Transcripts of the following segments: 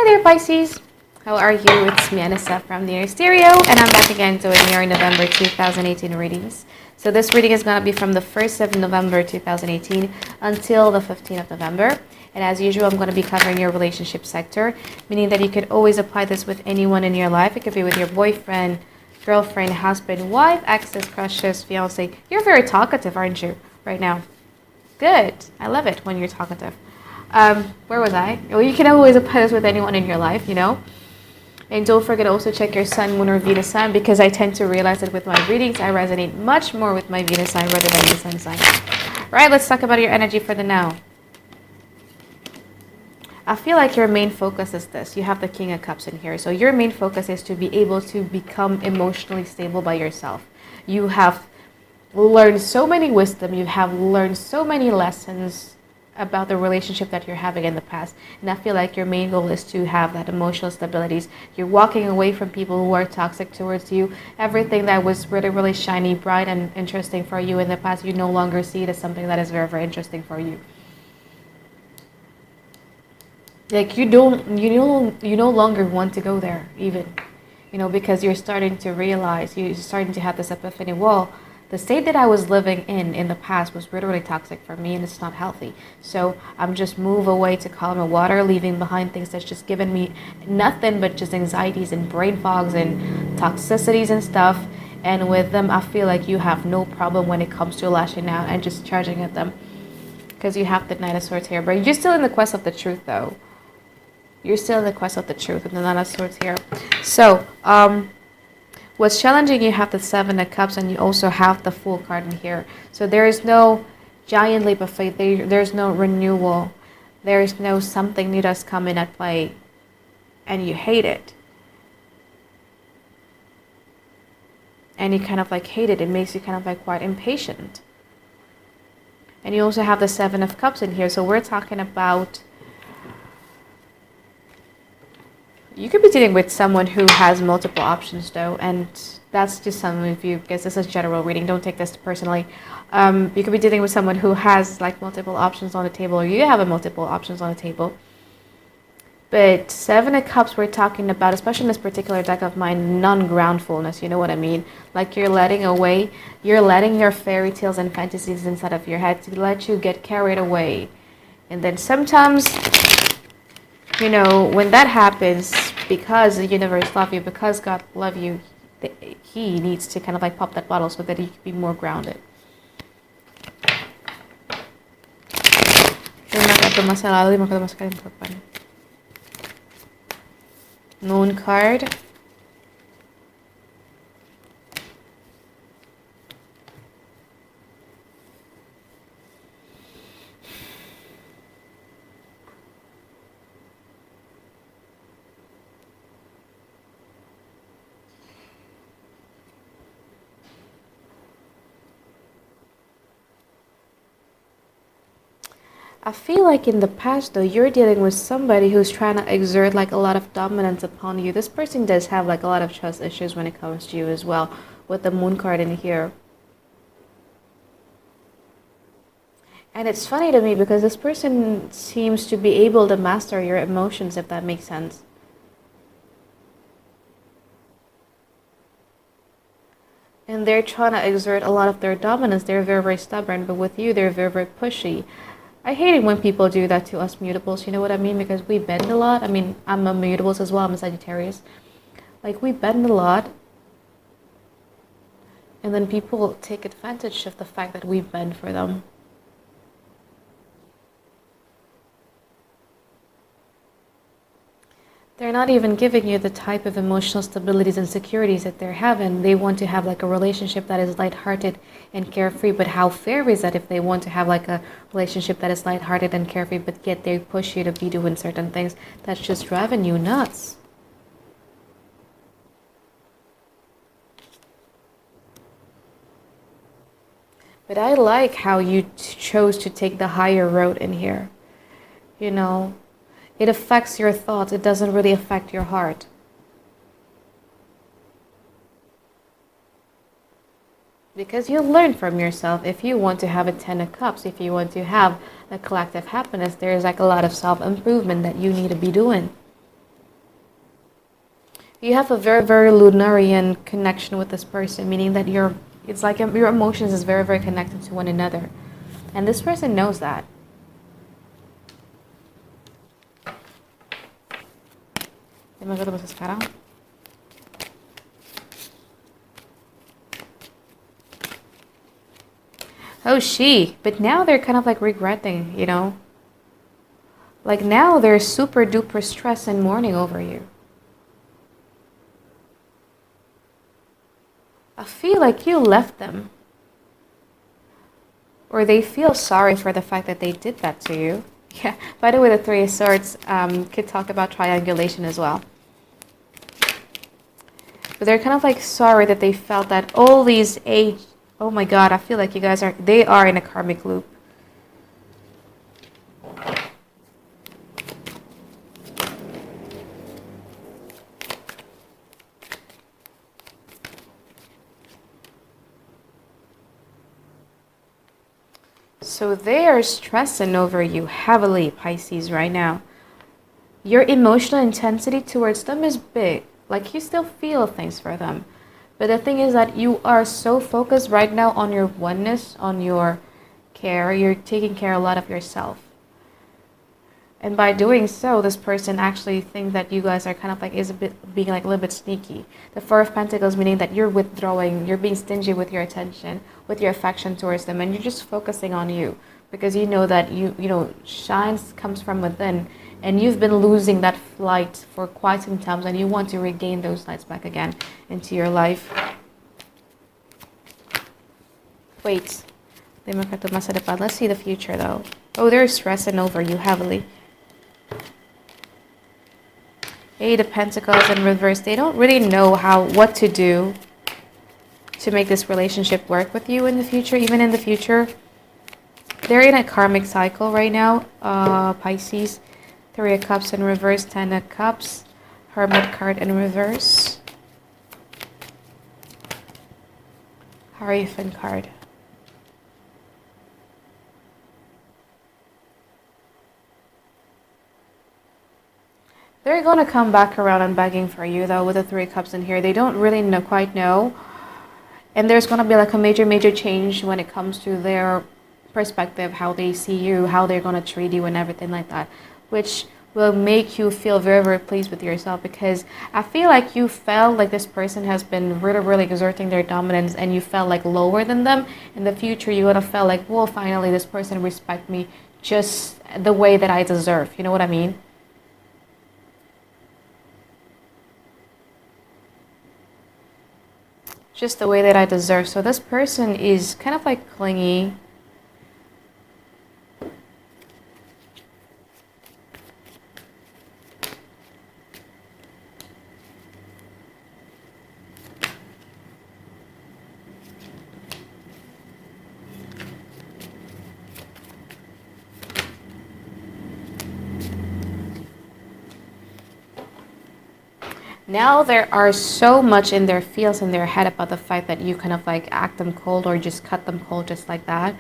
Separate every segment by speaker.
Speaker 1: Hi there, Pisces. How are you? It's me, Anissa from the Inner Stereo, and I'm back again doing your November 2018 readings. So this reading is going to be from the 1st of November 2018 until the 15th of November. And as usual, I'm going to be covering your relationship sector, meaning that you could always apply this with anyone in your life. It could be with your boyfriend, girlfriend, husband, wife, exes, crushes, fiance. You're very talkative, aren't you, right now? Good. I love it when you're talkative. Where was I? Well, you can always apply this with anyone in your life, And don't forget to also check your sun, moon, or Venus sign, because I tend to realize that with my readings, I resonate much more with my Venus sign rather than the sun sign. Right, let's talk about your energy for the now. I feel like your main focus is this. You have the King of Cups in here. So your main focus is to be able to become emotionally stable by yourself. You have learned so many wisdom. You have learned so many lessons about the relationship that you're having in the past. And I feel like your main goal is to have that emotional stability. You're walking away from people who are toxic towards you. Everything that was really, really shiny, bright, and interesting for you in the past, you no longer see it as something that is very, very interesting for you. Like you no longer want to go there even, because you're starting to realize, you're starting to have this epiphany. Well, the state that I was living in the past was really, really toxic for me, and it's not healthy. So I'm just move away to calmer water, leaving behind things that's just given me nothing but just anxieties and brain fogs and toxicities and stuff. And with them, I feel like you have no problem when it comes to lashing out and just charging at them, because you have the Knight of Swords here. But you're still in the quest of the truth, though. You're still in the quest of the truth with the Knight of Swords here. So, what's challenging, you have the Seven of Cups, and you also have the Fool card in here. So there is no giant leap of faith. There's no renewal. There is no something new that's coming at play, and you hate it. And you kind of like hate it. It makes you kind of like quite impatient. And you also have the Seven of Cups in here. So we're talking about, you could be dealing with someone who has multiple options, though, and that's just some of you, because this is general reading. Don't take this personally. You could be dealing with someone who has like multiple options on the table, or you have multiple options on the table. But Seven of Cups, we're talking about, especially in this particular deck of mine, non-groundfulness. You know what I mean? Like you're letting your fairy tales and fantasies inside of your head to let you get carried away, and then sometimes, when that happens, because the universe loves you, because God loves you, He needs to kind of like pop that bottle so that you can be more grounded. Moon card. I feel like in the past, though, you're dealing with somebody who's trying to exert like a lot of dominance upon you. This person does have like a lot of trust issues when it comes to you as well, with the Moon card in here. And it's funny to me because this person seems to be able to master your emotions, if that makes sense. And they're trying to exert a lot of their dominance. They're very, very stubborn, but with you, they're very, very pushy. I hate it when people do that to us mutables, you know what I mean? Because we bend a lot. I mean, I'm a mutables as well. I'm a Sagittarius. Like, we bend a lot. And then people take advantage of the fact that we bend for them. They're not even giving you the type of emotional stabilities and securities that they're having. They want to have like a relationship that is lighthearted and carefree, but how fair is that if they want to have like a relationship that is lighthearted and carefree, but yet they push you to be doing certain things? That's just driving you nuts. But I like how you chose to take the higher road in here. It affects your thoughts. It doesn't really affect your heart. Because you learn from yourself. If you want to have a 10 of Cups, if you want to have a collective happiness, there's like a lot of self-improvement that you need to be doing. You have a very, very Lunarian connection with this person, meaning that it's like your emotions is very, very connected to one another. And this person knows that. Oh, but now they're kind of like regretting, you know? Like now they're super duper stressed and mourning over you. I feel like you left them. Or they feel sorry for the fact that they did that to you. Yeah, by the way, the Three of Swords could talk about triangulation as well. But they're kind of like sorry that they felt that all these age... Oh my god, I feel like you guys they are in a karmic loop. So they are stressing over you heavily, Pisces, right now. Your emotional intensity towards them is big. Like you still feel things for them. But the thing is that you are so focused right now on your oneness, on your care. You're taking care a lot of yourself. And by doing so, this person actually thinks that you guys are kind of like being like a little bit sneaky. The Four of Pentacles meaning that you're withdrawing, you're being stingy with your attention, with your affection towards them, and you're just focusing on you because you know that you know shine comes from within, and you've been losing that light for quite some time, and you want to regain those lights back again into your life. Wait, let's see the future though. Oh, they're stressing over you heavily. Eight of Pentacles in reverse. They don't really know what to do to make this relationship work with you in the future. Even in the future, they're in a karmic cycle right now. Pisces, Three of Cups in reverse, Ten of Cups, Hermit card in reverse, Hierophant card. They're going to come back around and begging for you, though, with the Three of Cups in here. They don't really quite know. And there's going to be like a major change when it comes to their perspective, how they see you, how they're going to treat you and everything like that. Which will make you feel very, very pleased with yourself. Because I feel like you felt like this person has been really, really exerting their dominance. And you felt like lower than them. In the future, you're going to feel like, well, finally, this person respects me just the way that I deserve. You know what I mean? Just the way that I deserve. So this person is kind of like clingy. Now there are so much in their feels in their head about the fact that you kind of like act them cold or just cut them cold just like that.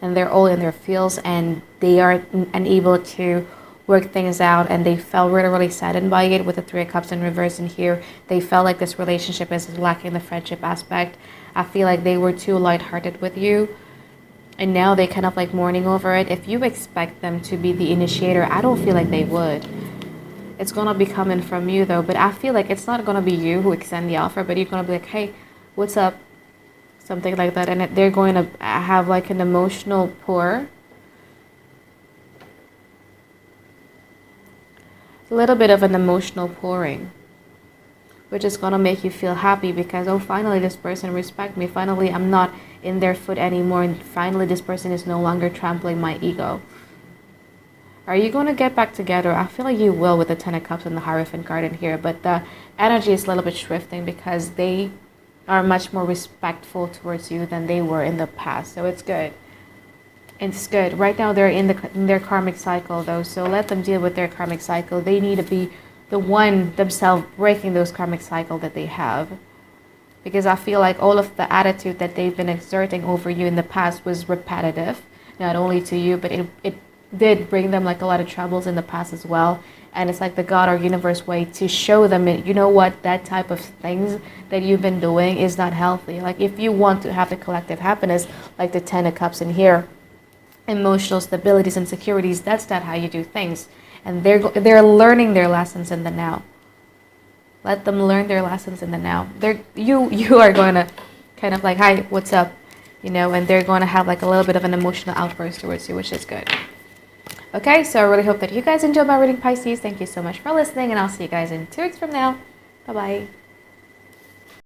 Speaker 1: And they're all in their feels and they are unable to work things out, and they felt really, really saddened by it with the Three of Cups in reverse in here. They felt like this relationship is lacking the friendship aspect. I feel like they were too lighthearted with you. And now they kind of like mourning over it. If you expect them to be the initiator, I don't feel like they would. It's going to be coming from you though, but I feel like it's not going to be you who extend the offer, but you're going to be like, hey, what's up? Something like that. And they're going to have like an emotional pour. A little bit of an emotional pouring, which is going to make you feel happy because, oh, finally this person respects me. Finally, I'm not in their foot anymore. And finally, this person is no longer trampling my ego. Are you going to get back together? I feel like you will with the Ten of Cups and the Hierophant card in here. But the energy is a little bit shifting because they are much more respectful towards you than they were in the past. So it's good. It's good. Right now they're in their karmic cycle though. So let them deal with their karmic cycle. They need to be the one themselves breaking those karmic cycle that they have. Because I feel like all of the attitude that they've been exerting over you in the past was repetitive. Not only to you, but it did bring them like a lot of troubles in the past as well, And it's like the God or universe way to show them, you know what, that type of things that you've been doing is not healthy. Like if you want to have the collective happiness, like the 10 of cups in here, emotional stabilities and securities, that's not how you do things. And they're learning their lessons in the now. Let them learn their lessons in the now. You are going to kind of like, hi, what's up? You know, and they're going to have like a little bit of an emotional outburst towards you, which is good. Okay, so I really hope that you guys enjoyed my reading, Pisces. Thank you so much for listening, and I'll see you guys in 2 weeks from now. Bye-bye.